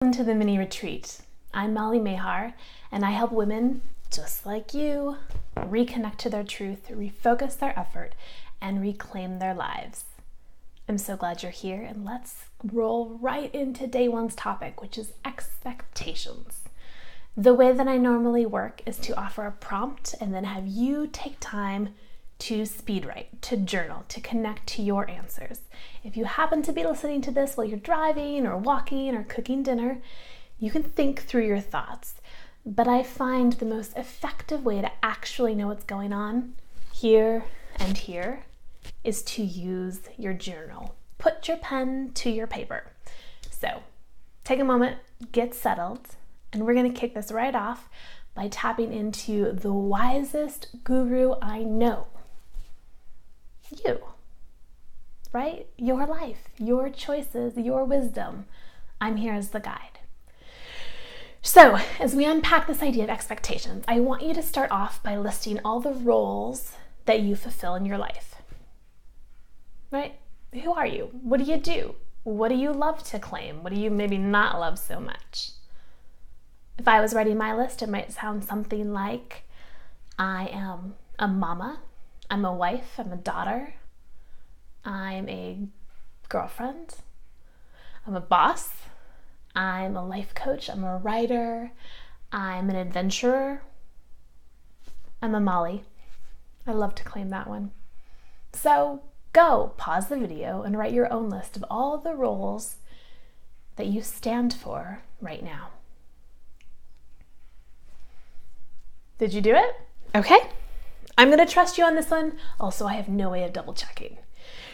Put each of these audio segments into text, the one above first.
Welcome to the mini retreat. I'm Molly Mahar, and I help women just like you reconnect to their truth, refocus their effort, and reclaim their lives. I'm so glad you're here, and let's roll right into day one's topic, which is expectations. The way that I normally work is to offer a prompt and then have you take time to speed write, to journal, to connect to your answers. If you happen to be listening to this while you're driving or walking or cooking dinner, you can think through your thoughts. But I find the most effective way to actually know what's going on here and here is to use your journal. Put your pen to your paper. So take a moment, get settled, and we're going to kick this right off by tapping into the wisest guru I know. You, right? Your life, your choices, your wisdom. I'm here as the guide. So, as we unpack this idea of expectations, I want you to start off by listing all the roles that you fulfill in your life. Right? Who are you? What do you do? What do you love to claim? What do you maybe not love so much? If I was writing my list, it might sound something like, I am a mama, I'm a wife, I'm a daughter, I'm a girlfriend, I'm a boss, I'm a life coach, I'm a writer, I'm an adventurer, I'm a Molly. I love to claim that one. So go, pause the video, and write your own list of all the roles that you stand for right now. Did you do it? Okay. I'm going to trust you on this one. Also, I have no way of double checking.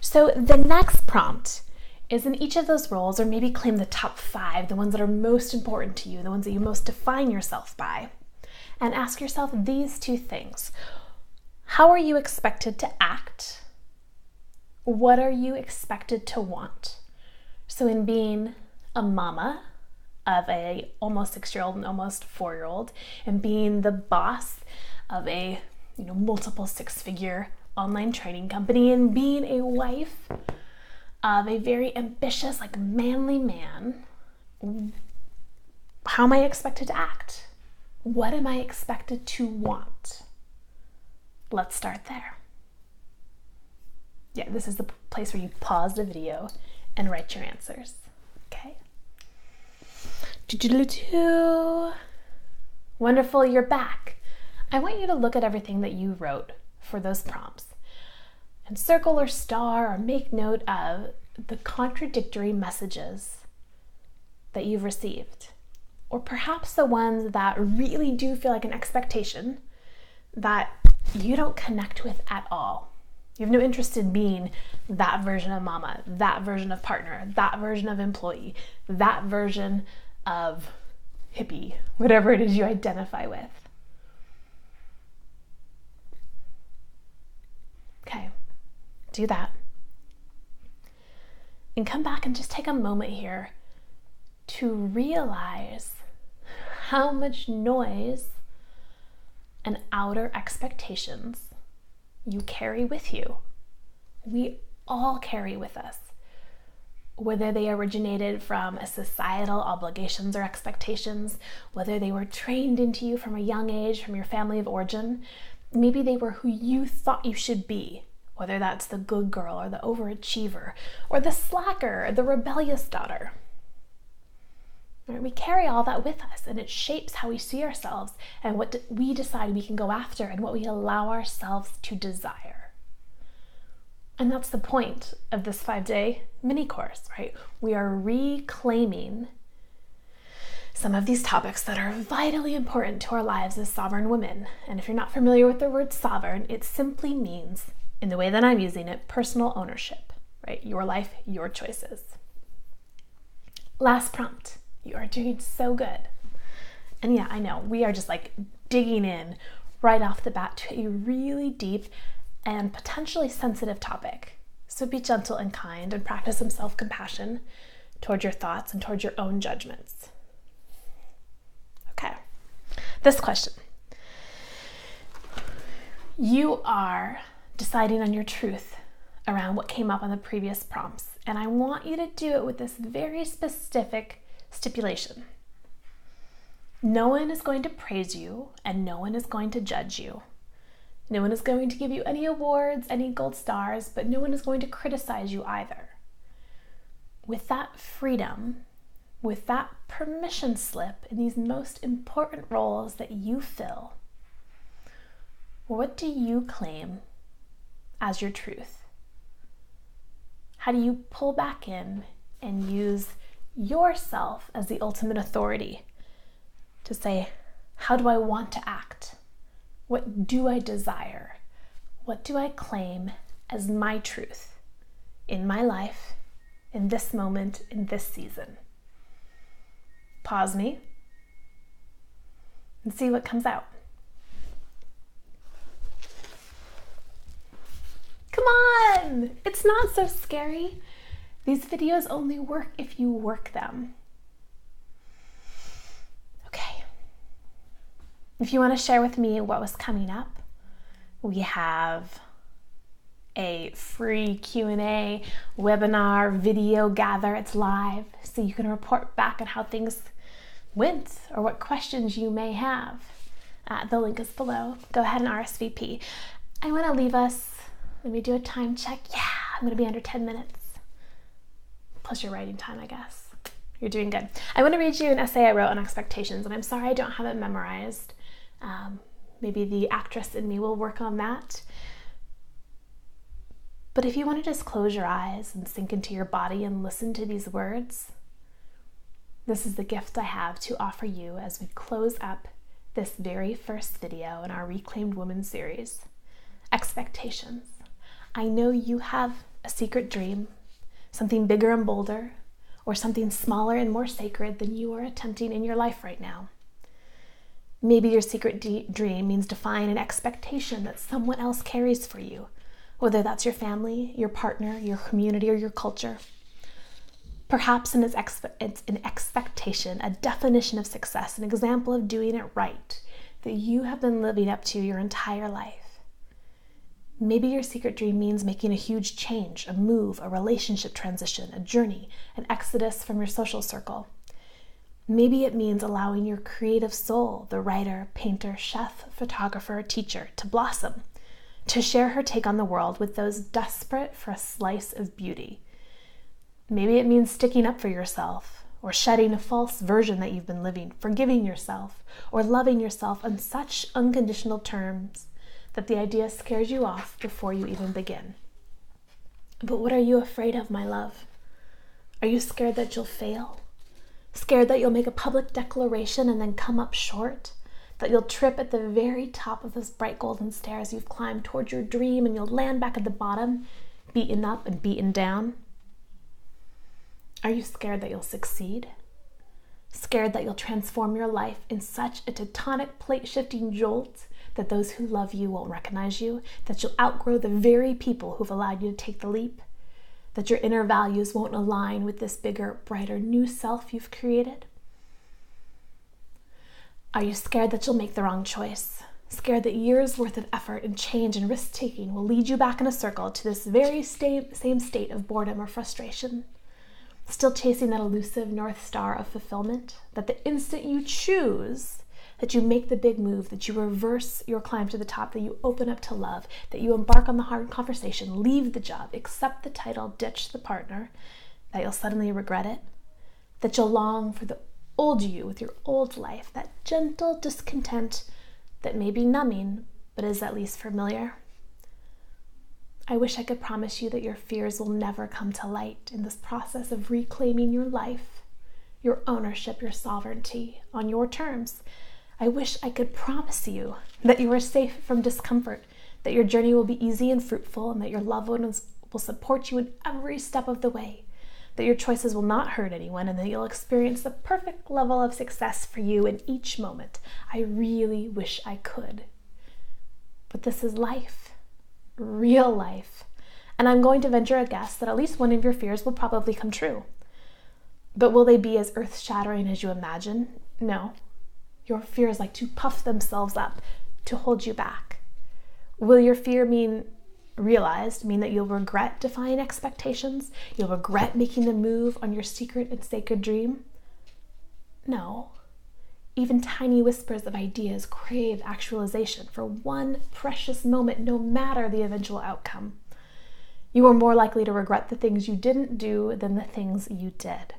So the next prompt is in each of those roles, or maybe claim the top 5, the ones that are most important to you, the ones that you most define yourself by, and ask yourself these 2 things. How are you expected to act? What are you expected to want? So in being a mama of a almost 6-year-old and almost 4-year-old, and being the boss of a multiple 6-figure online training company, and being a wife of a very ambitious, manly man, how am I expected to act? What am I expected to want? Let's start there. Yeah, this is the place where you pause the video and write your answers. Okay? Wonderful, you're back. I want you to look at everything that you wrote for those prompts and circle or star or make note of the contradictory messages that you've received, or perhaps the ones that really do feel like an expectation that you don't connect with at all. You have no interest in being that version of mama, that version of partner, that version of employee, that version of hippie, whatever it is you identify with. Okay, do that. And come back and just take a moment here to realize how much noise and outer expectations you carry with you. We all carry with us, whether they originated from a societal obligations or expectations, whether they were trained into you from a young age, from your family of origin. Maybe they were who you thought you should be, whether that's the good girl or the overachiever or the slacker or the rebellious daughter. Right? We carry all that with us, and it shapes how we see ourselves and what we decide we can go after and what we allow ourselves to desire. And that's the point of this 5-day mini course, right? We are reclaiming some of these topics that are vitally important to our lives as sovereign women. And if you're not familiar with the word sovereign, it simply means, in the way that I'm using it, personal ownership, right? Your life, your choices. Last prompt. You are doing so good. And yeah, I know, we are just digging in right off the bat to a really deep and potentially sensitive topic. So be gentle and kind and practice some self-compassion towards your thoughts and towards your own judgments. Okay, this question. You are deciding on your truth around what came up on the previous prompts, and I want you to do it with this very specific Stipulation. No one is going to praise you and no one is going to judge you. No one is going to give you any awards, any gold stars, but no one is going to criticize you either. With that freedom, with that permission slip in these most important roles that you fill, what do you claim as your truth? How do you pull back in and use yourself as the ultimate authority to say, how do I want to act? What do I desire? What do I claim as my truth in my life, in this moment, in this season? Pause me and see what comes out. Come on! It's not so scary. These videos only work if you work them. Okay. If you want to share with me what was coming up, we have a free Q&A webinar video gather. It's live, so you can report back on how things went or what questions you may have. The link is below. Go ahead and RSVP. I want to leave us, let me do a time check. Yeah, I'm going to be under 10 minutes. Plus your writing time, I guess. You're doing good. I want to read you an essay I wrote on expectations, and I'm sorry I don't have it memorized. Maybe the actress in me will work on that. But if you want to just close your eyes and sink into your body and listen to these words, this is the gift I have to offer you as we close up this very first video in our Reclaimed Woman series. Expectations. I know you have a secret dream, something bigger and bolder, or something smaller and more sacred than you are attempting in your life right now. Maybe your secret dream means defying an expectation that someone else carries for you, whether that's your family, your partner, your community, or your culture. Perhaps it's an expectation, a definition of success, an example of doing it right that you have been living up to your entire life. Maybe your secret dream means making a huge change, a move, a relationship transition, a journey, an exodus from your social circle. Maybe it means allowing your creative soul, the writer, painter, chef, photographer, teacher, to blossom, to share her take on the world with those desperate for a slice of beauty. Maybe it means sticking up for yourself, or shedding a false version that you've been living, forgiving yourself, or loving yourself on such unconditional terms that the idea scares you off before you even begin. But what are you afraid of, my love? Are you scared that you'll fail? Scared that you'll make a public declaration and then come up short? That you'll trip at the very top of those bright golden stairs you've climbed towards your dream and you'll land back at the bottom, beaten up and beaten down? Are you scared that you'll succeed? Scared that you'll transform your life in such a tectonic plate-shifting jolt that those who love you won't recognize you? That you'll outgrow the very people who've allowed you to take the leap? That your inner values won't align with this bigger, brighter, new self you've created? Are you scared that you'll make the wrong choice? Scared that years' worth of effort and change and risk-taking will lead you back in a circle to this very same state of boredom or frustration? Still chasing that elusive North Star of fulfillment? That the instant you choose, that you make the big move, that you reverse your climb to the top, that you open up to love, that you embark on the hard conversation, leave the job, accept the title, ditch the partner, that you'll suddenly regret it? That you'll long for the old you with your old life, that gentle discontent that may be numbing, but is at least familiar? I wish I could promise you that your fears will never come to light in this process of reclaiming your life, your ownership, your sovereignty on your terms. I wish I could promise you that you are safe from discomfort, that your journey will be easy and fruitful, and that your loved ones will support you in every step of the way, that your choices will not hurt anyone, and that you'll experience the perfect level of success for you in each moment. I really wish I could. But this is life, real life, and I'm going to venture a guess that at least one of your fears will probably come true. But will they be as earth-shattering as you imagine? No. Your fears like to puff themselves up to hold you back. Will your fear mean that you'll regret defying expectations? You'll regret making the move on your secret and sacred dream? No. Even tiny whispers of ideas crave actualization for one precious moment, no matter the eventual outcome. You are more likely to regret the things you didn't do than the things you did.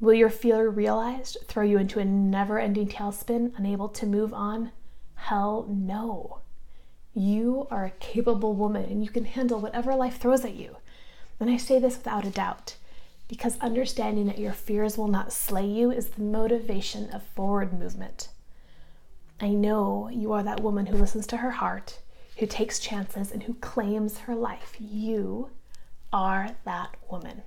Will your fear realized throw you into a never-ending tailspin, unable to move on? Hell no. You are a capable woman and you can handle whatever life throws at you. And I say this without a doubt, because understanding that your fears will not slay you is the motivation of forward movement. I know you are that woman who listens to her heart, who takes chances, and who claims her life. You are that woman.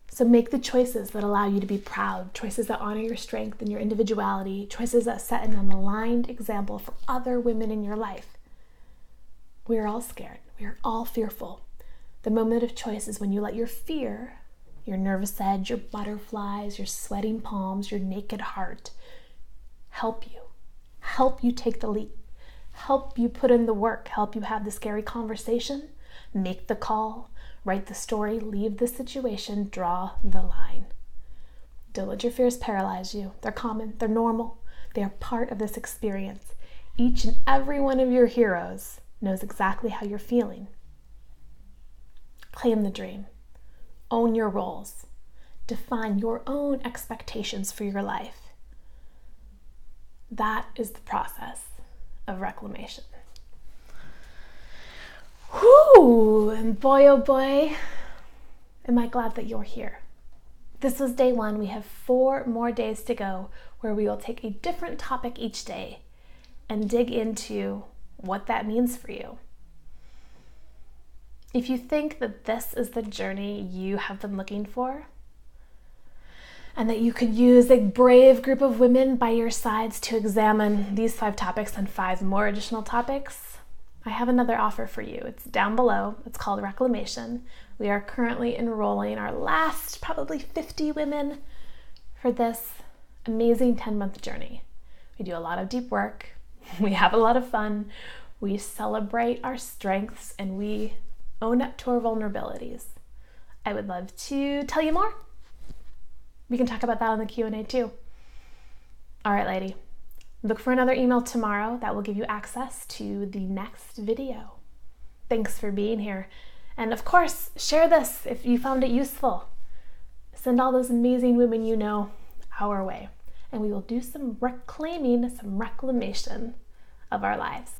So make the choices that allow you to be proud, choices that honor your strength and your individuality, choices that set an aligned example for other women in your life. We are all scared. We are all fearful. The moment of choice is when you let your fear, your nervous edge, your butterflies, your sweating palms, your naked heart help you take the leap, help you put in the work, help you have the scary conversation, make the call, write the story, leave the situation, draw the line. Don't let your fears paralyze you. They're common, they're normal, they are part of this experience. Each and every one of your heroes knows exactly how you're feeling. Claim the dream. Own your roles. Define your own expectations for your life. That is the process of reclamation. Whew! And boy, oh boy, am I glad that you're here. This was day 1. We have 4 more days to go where we will take a different topic each day and dig into what that means for you. If you think that this is the journey you have been looking for, and that you could use a brave group of women by your sides to examine these 5 topics and 5 more additional topics, I have another offer for you. It's down below. It's called Reclamation. We are currently enrolling our last probably 50 women for this amazing 10-month journey. We do a lot of deep work. We have a lot of fun. We celebrate our strengths and we own up to our vulnerabilities. I would love to tell you more. We can talk about that on the Q&A too. All right, lady. Look for another email tomorrow that will give you access to the next video. Thanks for being here. And of course, share this if you found it useful. Send all those amazing women you know our way. And we will do some reclaiming, some reclamation of our lives.